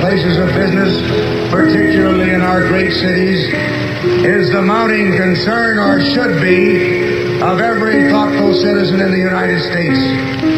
places of business, particularly in our great cities, is the mounting concern, or should be, of every thoughtful citizen in the United States.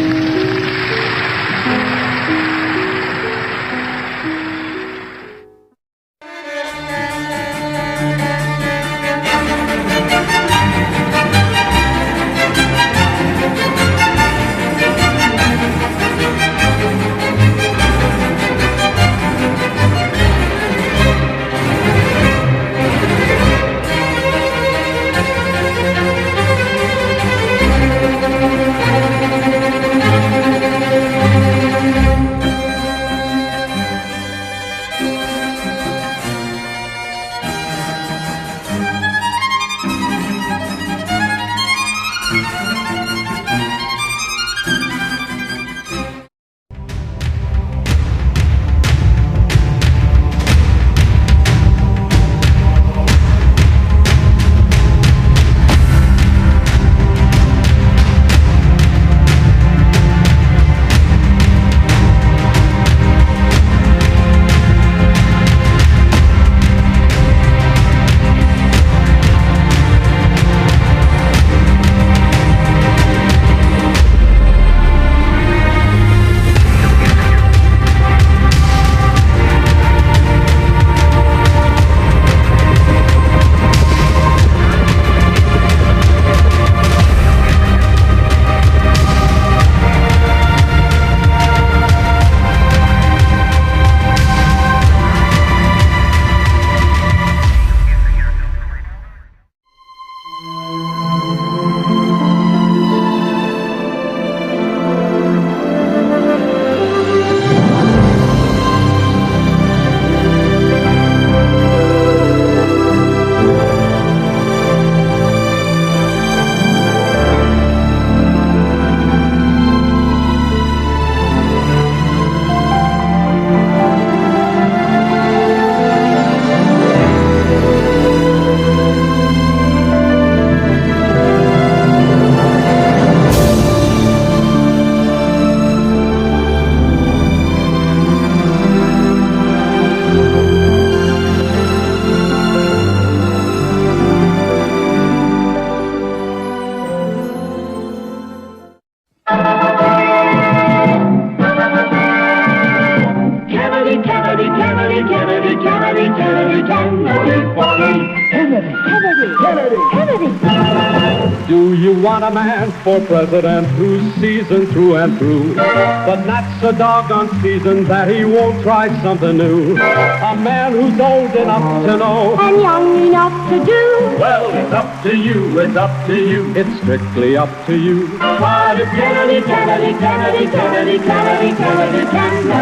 Do you want a man for president who's seasoned through and through, but not so doggone seasoned that he won't try something new? A man who's old enough to know and young enough to do. Well, it's up to you, it's up to you. It's strictly up to you. What if Kennedy, Kennedy, Kennedy, Kennedy, Kennedy, Kennedy, Kennedy,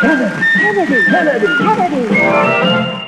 Kennedy, Kennedy, Kennedy, Kennedy.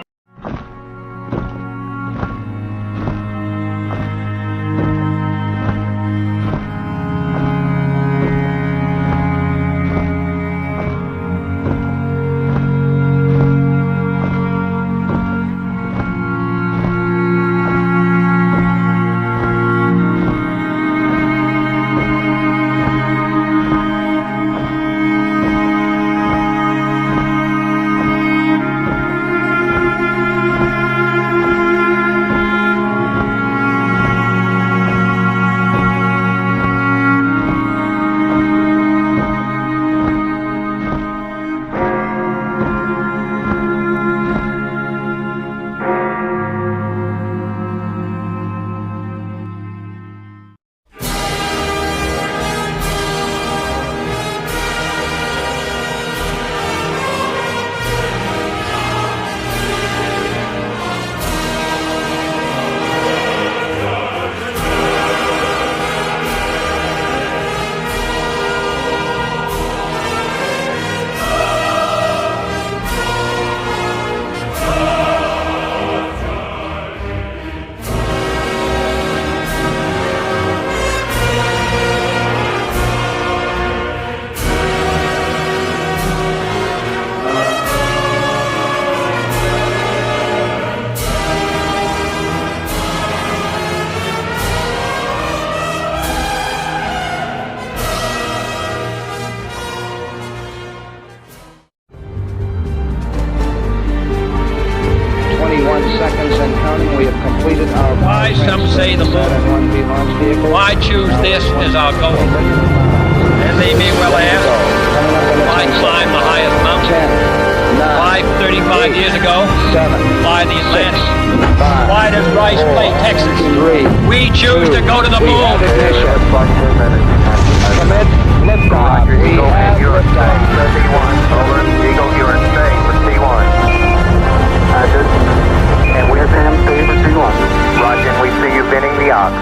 survey the moon. Why choose this as our goal? And they may well ask, why climb the highest mountain? Why 35 years ago? Why the Atlantic? Why does Rice play Texas? We choose to go to the moon. Commit liftoff. We have liftoff. T1. Over. Eagle, you're in space with T1. Roger. And we're Sam space with T1. Roger, and we see you bending the ox.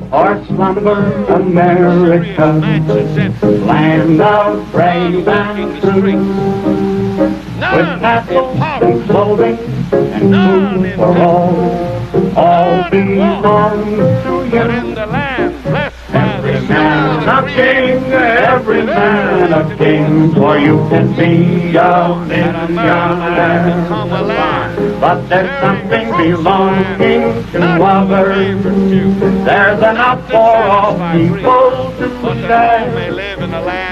Or slumber, America, land of brave and true, with castles and clothing and food for all belongs to you. Every man a king, every man a king, for you can be a million man. But there's something belonging to others. There's enough for all people to share.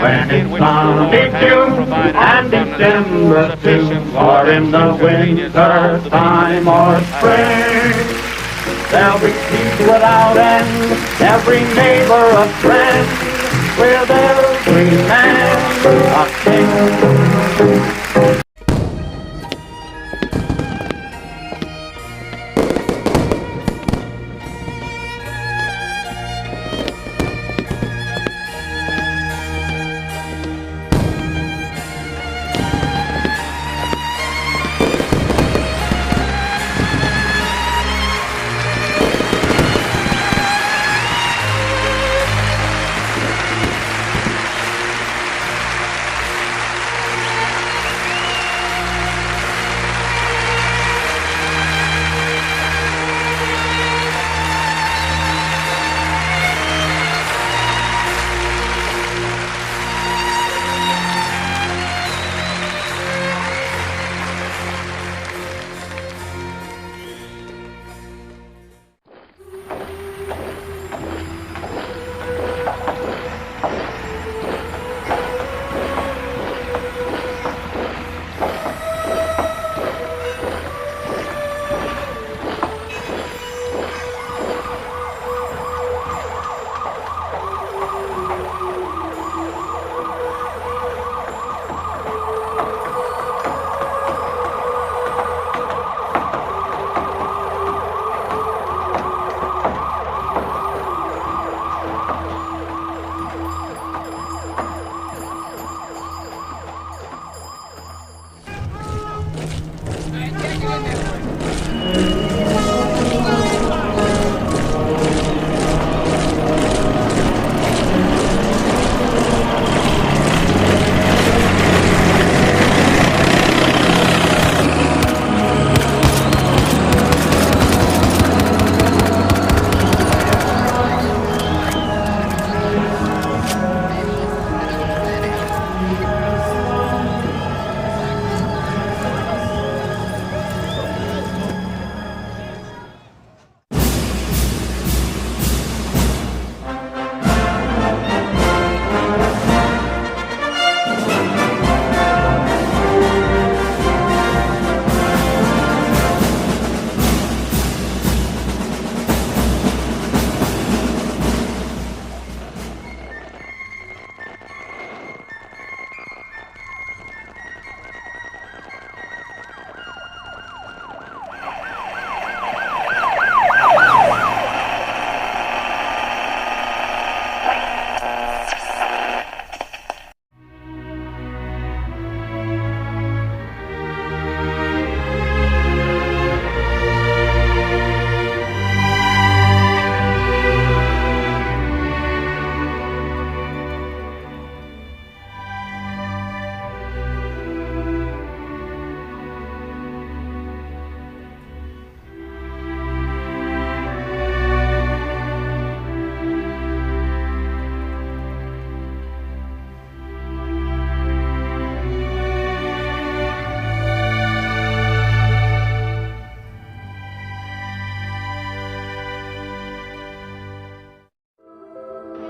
When it's sunny June and December too, or in the winter time or spring, there'll be peace without end, every neighbor a friend, with every man a king.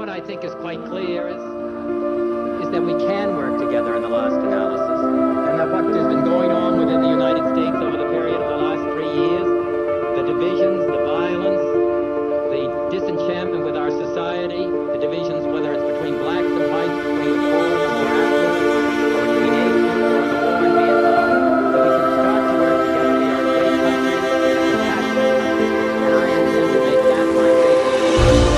what I think is quite clear is that we can work together in the last analysis, and that what has been going on within the United States over the period of the last 3 years, the divisions, the violence, the disenchantment with our society, the divisions, whether it's between blacks and whites, between the poor and the more affluent, or between Asians or the war in Vietnam, that we can start to work together. We are a great country, a compassionate country, and I intend to make that my basis.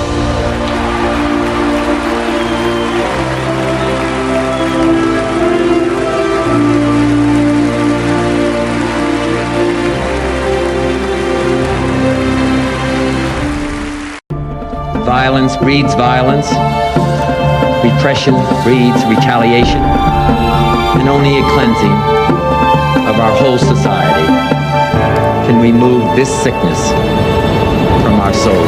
Violence breeds violence, repression breeds retaliation, and only a cleansing of our whole society can remove this sickness from our souls.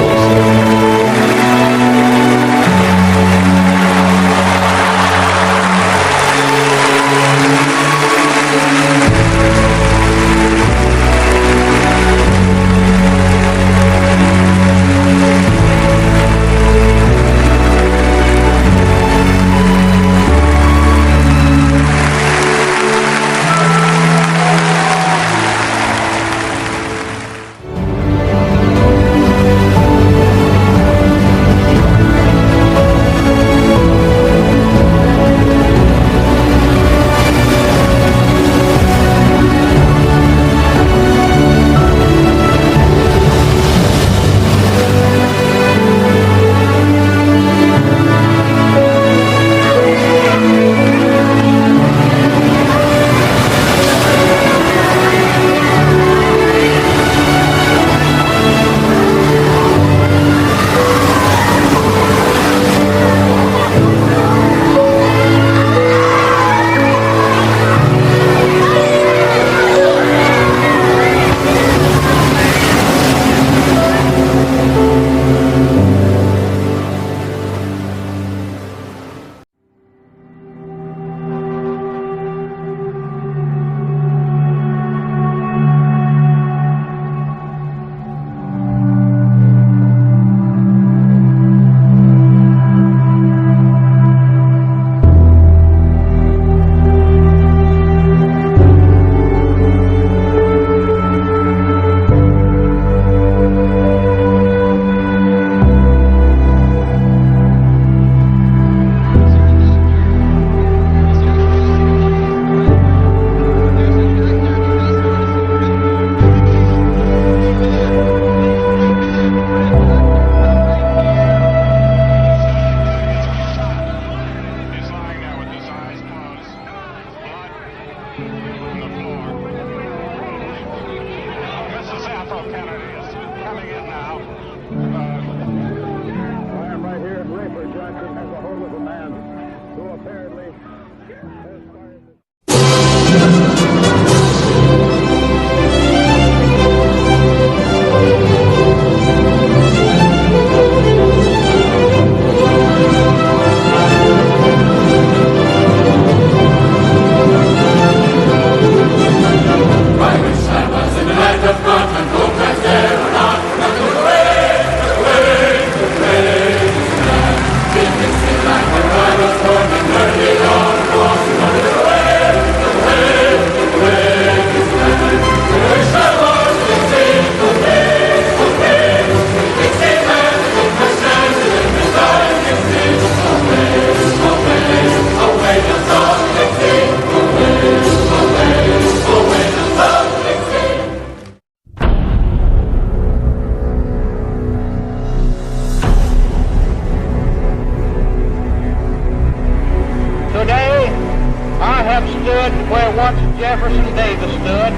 Jefferson Davis stood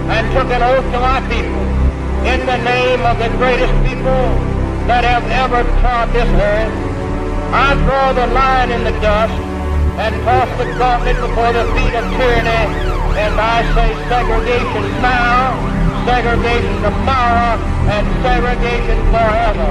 and took an oath to my people in the name of the greatest people that have ever trod this earth. I draw the line in the dust and toss the gauntlet before the feet of tyranny, and I say segregation now, segregation tomorrow, and segregation forever.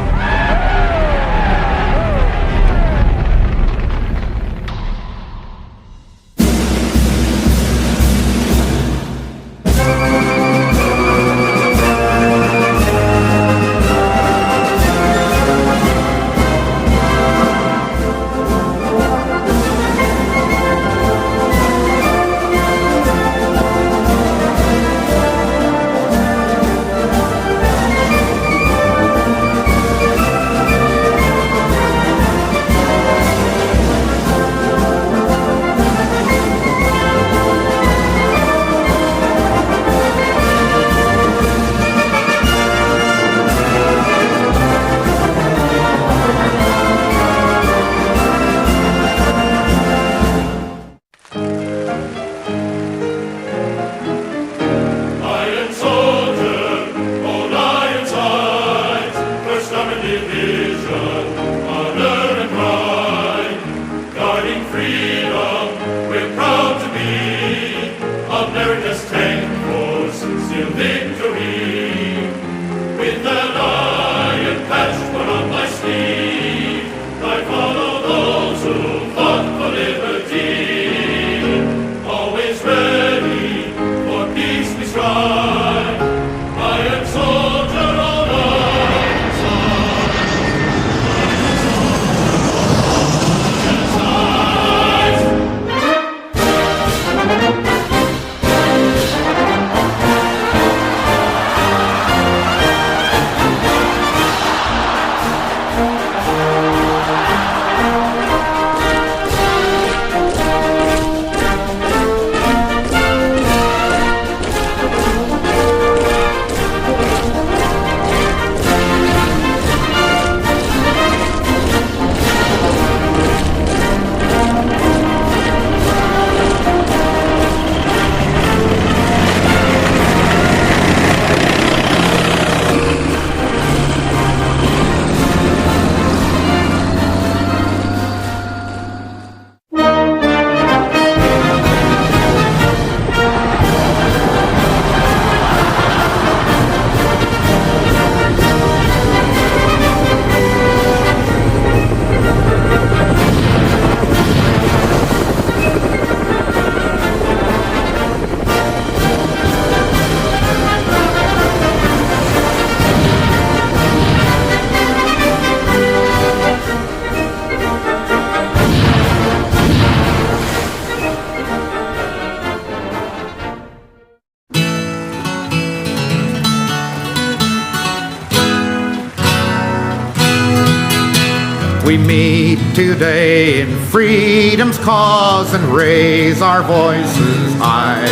We meet today in freedom's cause and raise our voices high.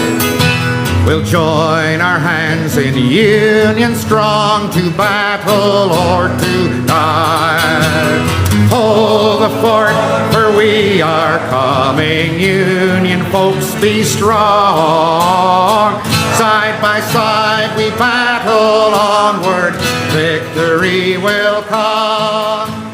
We'll join our hands in union strong to battle or to die. Hold the fort, for we are coming. Union folks, be strong. Side by side we battle onward. Victory will come.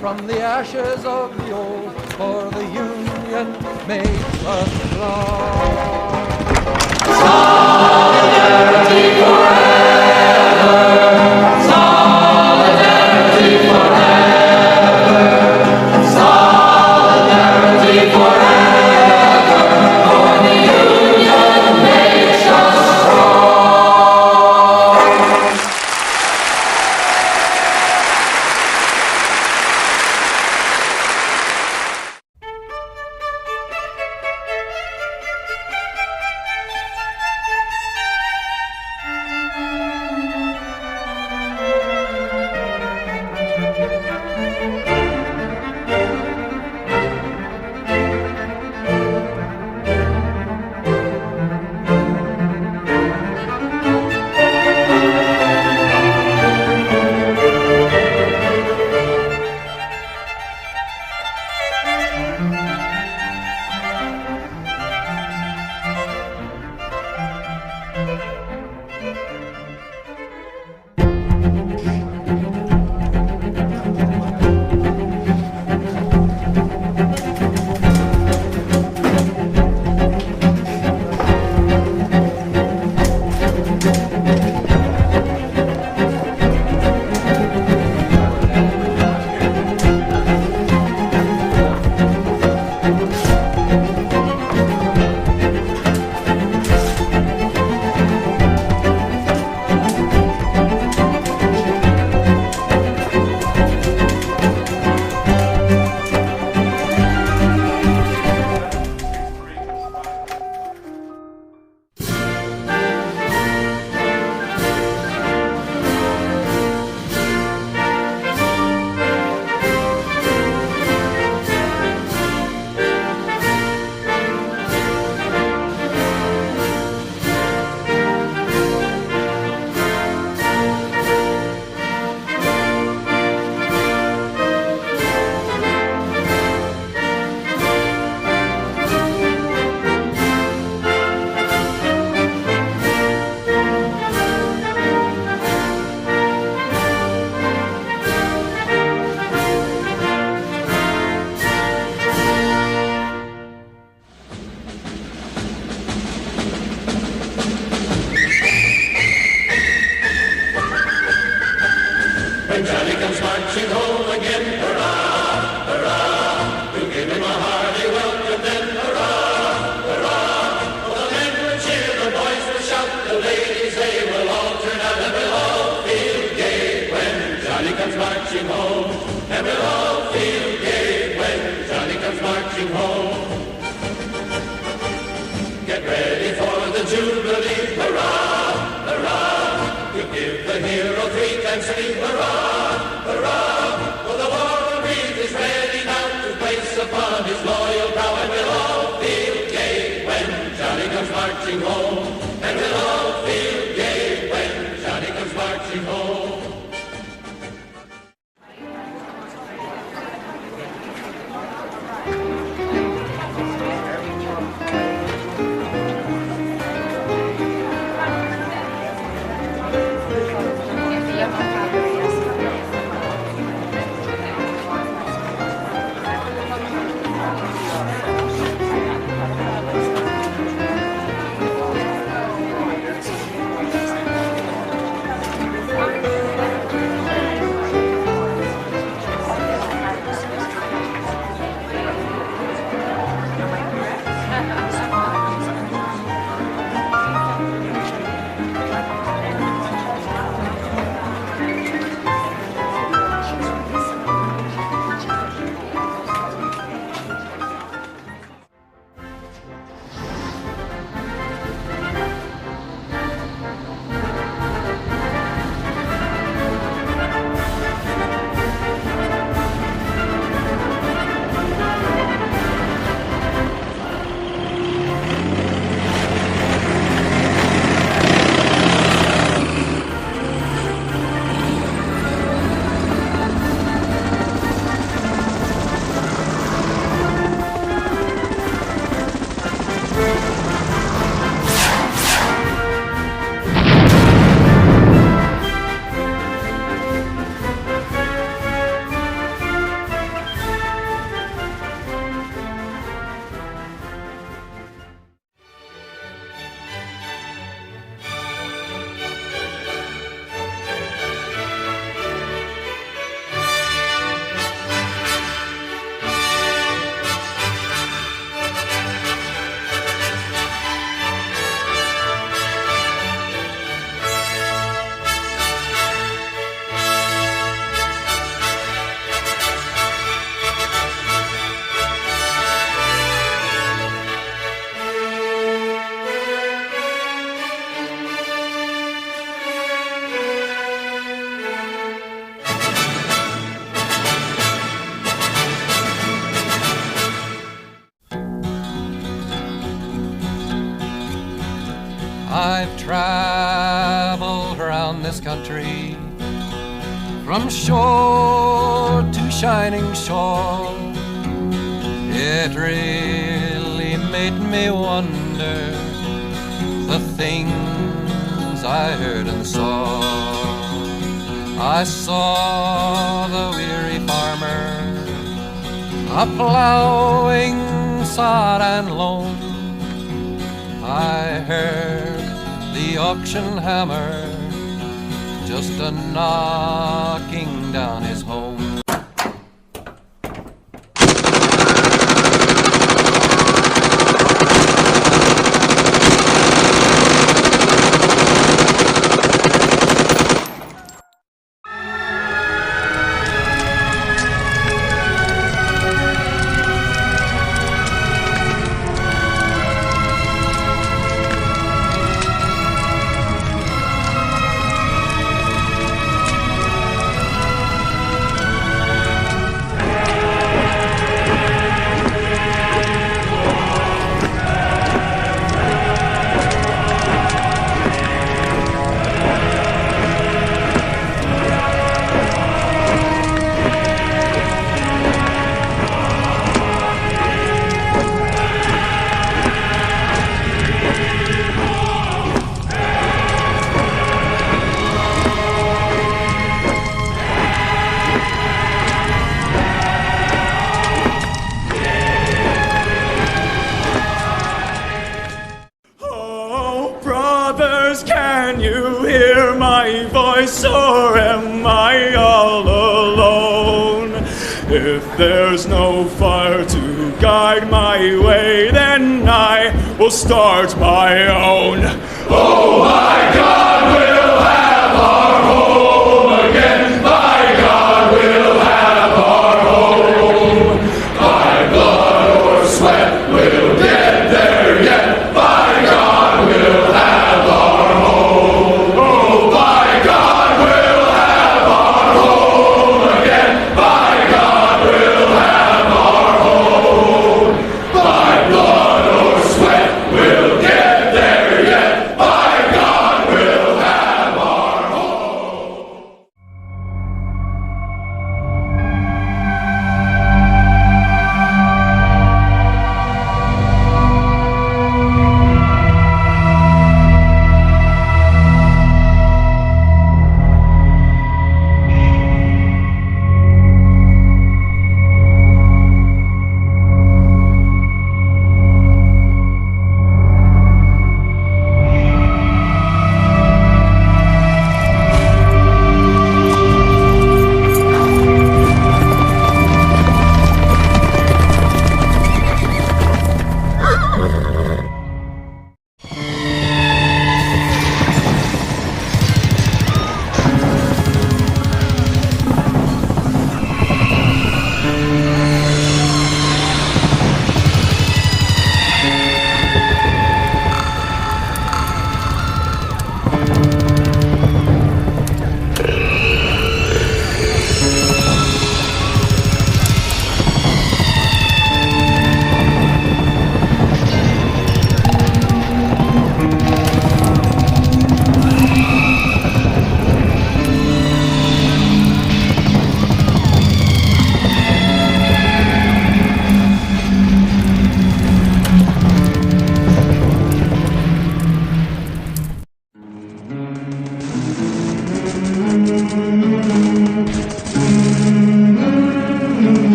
From the ashes of the old, for the Union makes us strong. Solidarity forever! Solidarity forever! Solidarity forever! For the Union makes us strong. jubilee. Hurrah, hurrah, you give the hero 3 times 3. Hurrah, hurrah, for the war breeze is ready now to place upon his loyal brow, and we'll all feel gay when Johnny comes marching home. And we'll all feel gay when Johnny comes marching home. I've traveled around this country, from shore to shining shore. It really made me wonder the things I heard and saw. I saw the weary farmer a-plowing sod and loam. I heard the auction hammer just a-knocking down his home. Can you hear my voice, or am I all alone? If there's no fire to guide my way, then I will start my own. Oh my God, we'll have our home again. My God, we'll have our home. By blood or sweat, we'll get there yet. By God, we'll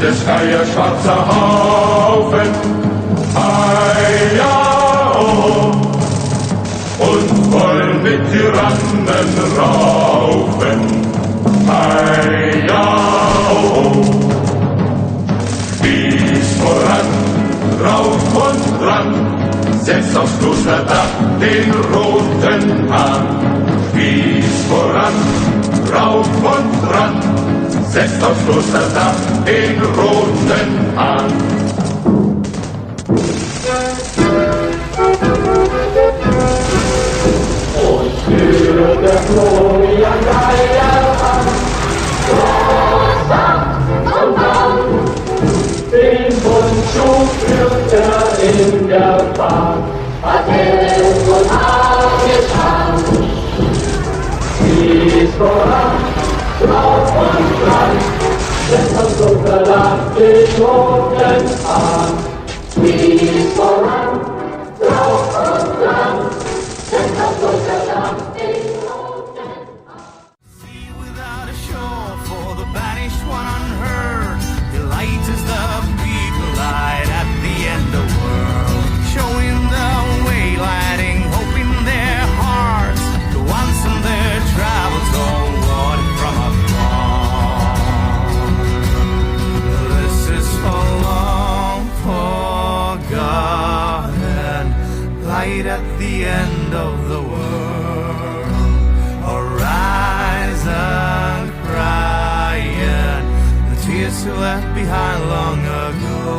des Herrn schwarzer Haufen. Heia-ho! Und wollen mit Tyrannen raufen. Heia-ho! Spieß voran, rauf und ran, setzt aufs Klosterdach den roten Hahn. Spieß voran, rauf und ran, setzt aufs Klosterdach den roten Hahn. Und führt der Florian Geier an, Großsack und Mann, den Bundschuh führt in der Bahn, hat Helm und Hagelscham. Fließ voran, rauf und ran, setzt auf Unterland den roten Hahn. Fließ voran, rauf und ran, setzt auf Unterland den roten Hahn. Sea without a shore for the banished one unheard. Delight is the people light at the end of the world, showing the way, lighting hope in their hearts. The ones on their travels all water from afar. This is for long forgotten, light at the end of the world. Horizon crying, the tears you left behind long ago.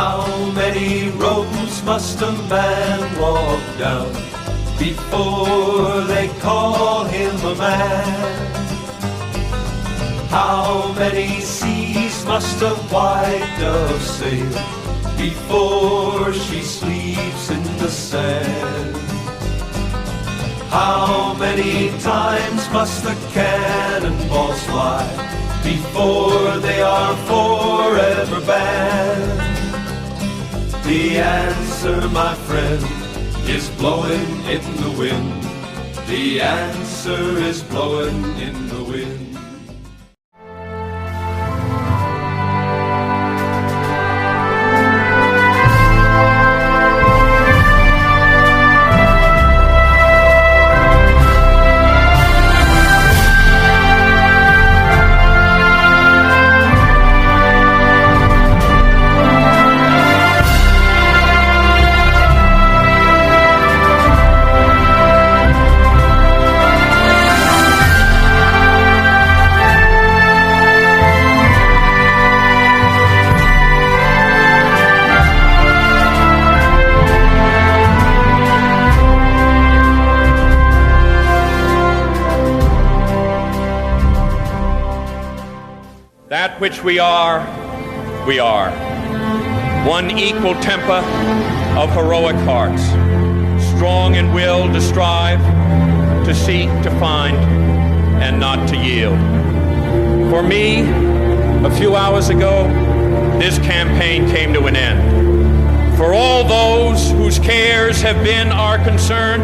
How many roads must a man walk down before they call him a man? How many seas must a white dove sail before she sleeps in the sand? How many times must the cannonballs fly before they are forever banned? The answer, my friend, is blowing in the wind. The answer is blowing in the wind. That which we are. One equal temper of heroic hearts, strong in will to strive, to seek, to find, and not to yield. For me, a few hours ago, this campaign came to an end. For all those whose cares have been our concern,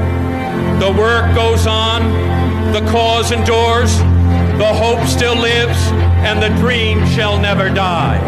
the work goes on, the cause endures, the hope still lives, and the dream shall never die.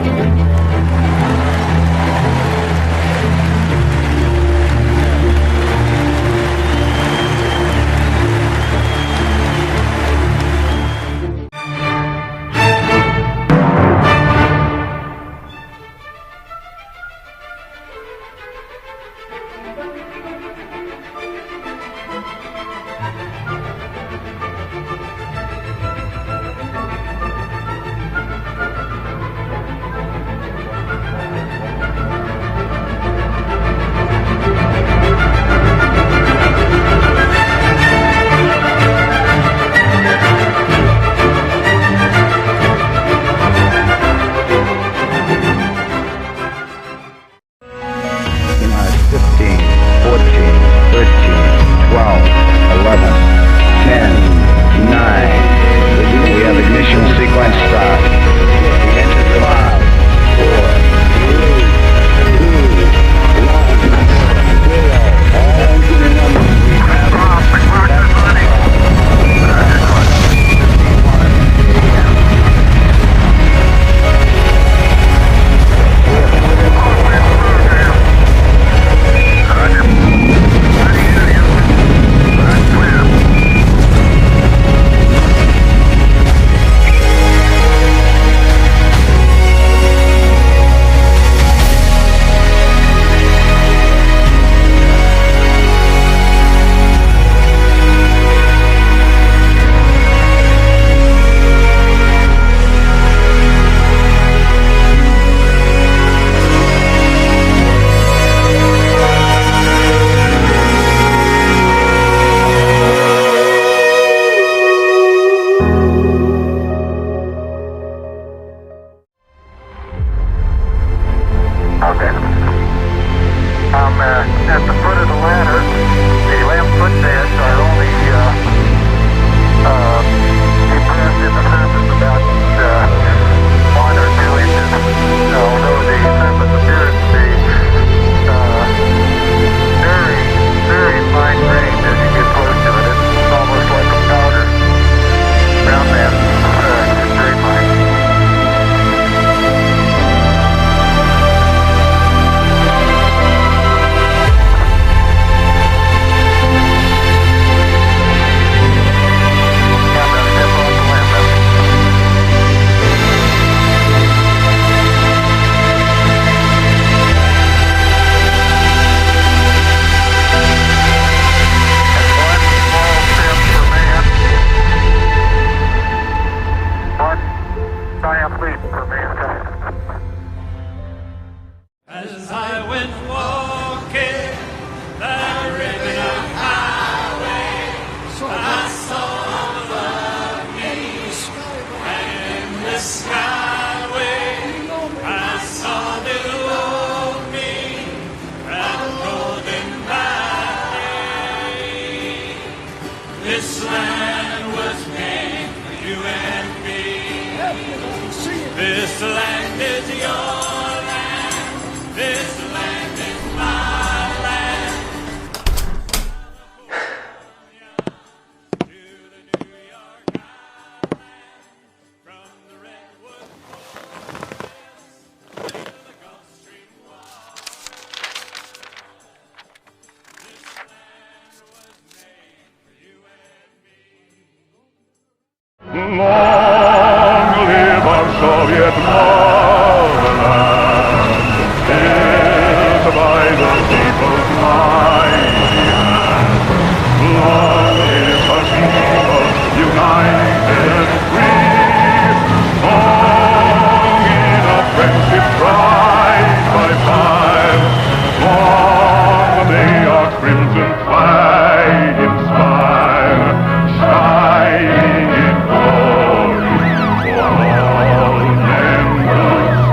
I went walking that ribbon highway. I saw the east, and in the skyway I saw below me that golden valley. This land was made for you and me. This land is your land. This land is my land. To the New York Island, from the Redwood Forest to the Gulf Stream Wall. This land was made for you and me. Long live our Soviet motherland, built by the people's mighty hand. Long live our people, united and free, long in a friendship side by side. Long may our crimson flag inspire, shining in glory for all men to see.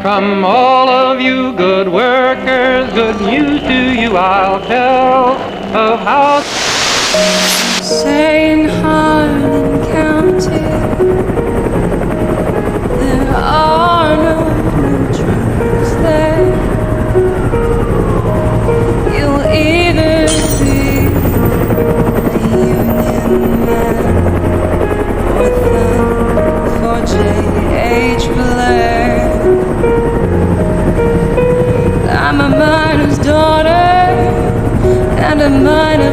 From all of you good workers, good news to you I'll tell of how St. Harlan County, there are no blue trees there. You'll either be a Union man or thug for J.H. Blair. I'm a miner's daughter and a miner